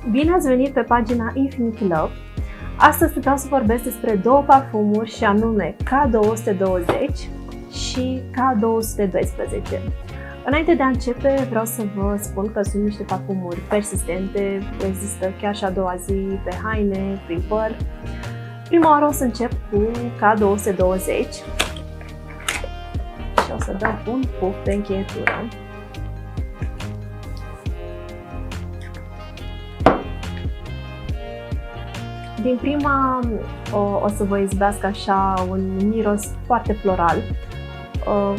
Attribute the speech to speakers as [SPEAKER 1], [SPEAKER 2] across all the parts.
[SPEAKER 1] Bine ați venit pe pagina Infinity Love! Astăzi vreau să vorbesc despre două parfumuri și anume K220 și K212. Înainte de a începe, vreau să vă spun că sunt niște parfumuri persistente, rezistă chiar și a doua zi pe haine, prin păr. Prima oară o să încep cu K220 și o să dau un puf pe încheietură. Din prima o să vă izbească așa un miros foarte floral.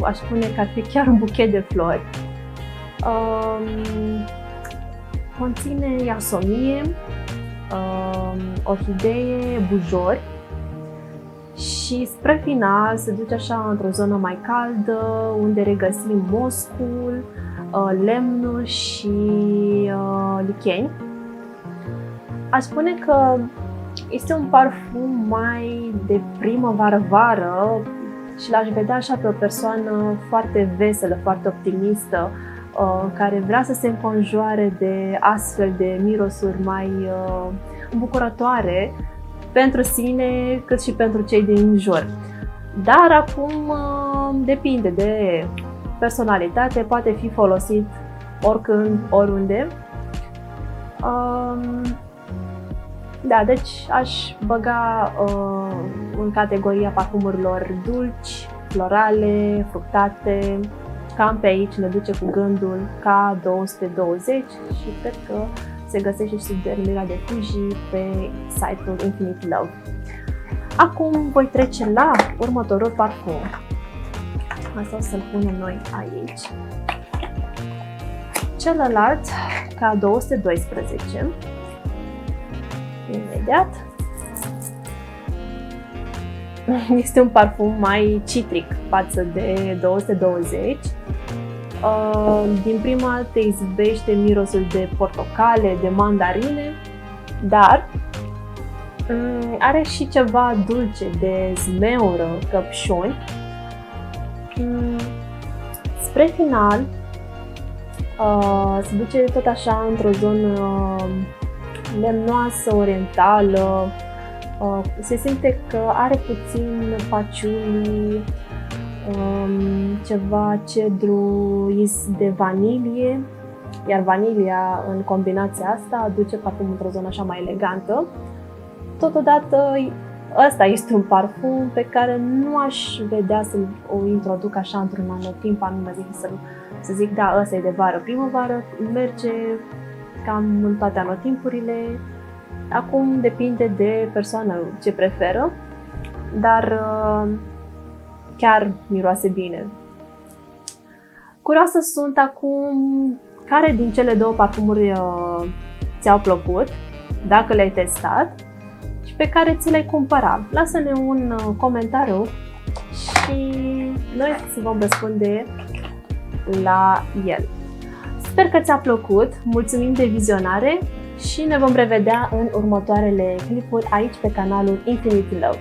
[SPEAKER 1] Aș spune că ar fi chiar un buchet de flori. Conține iasomie, orhidee, bujori și spre final se duce așa într-o zonă mai caldă unde regăsim moscul, lemnul și licheni. Aș spune că este un parfum mai de primăvară-vară și l-aș vedea așa pe o persoană foarte veselă, foarte optimistă, care vrea să se înconjoare de astfel de mirosuri mai îmbucurătoare pentru sine cât și pentru cei din jur. Dar acum depinde de personalitate, poate fi folosit oricând, oriunde. Da, deci aș băga în categoria parfumurilor dulci, florale, fructate. Cam pe aici ne duce cu gândul K220 și cred că se găsește și sub denumirea de Fuji pe site-ul Infinity Love. Acum voi trece la următorul parfum. Asta o să-l punem noi aici. Celălalt, K212. Imediat. Este un parfum mai citric față de 220. Din prima te izbește mirosul de portocale, de mandarine, dar are și ceva dulce de zmeură, căpșuni. Spre final se duce tot așa într-o zonă lemnoasă, orientală, se simte că are puțin paciuli, ceva cedru de vanilie, iar vanilia în combinația asta aduce parfumul într-o zonă așa mai elegantă. Totodată, ăsta este un parfum pe care nu aș vedea să o introduc așa într-un anotimp anume, să zic, da, ăsta e de vară, primăvară, merge cam în toate anotimpurile. Acum depinde de persoană ce preferă, dar chiar miroase bine. Curioasă sunt acum care din cele două parfumuri ți-au plăcut, dacă le-ai testat și pe care ți le-ai cumpărat. Lasă-ne un comentariu și noi să vom răspunde la el. Sper că ți-a plăcut, mulțumim de vizionare și ne vom revedea în următoarele clipuri aici pe canalul Infinity Love.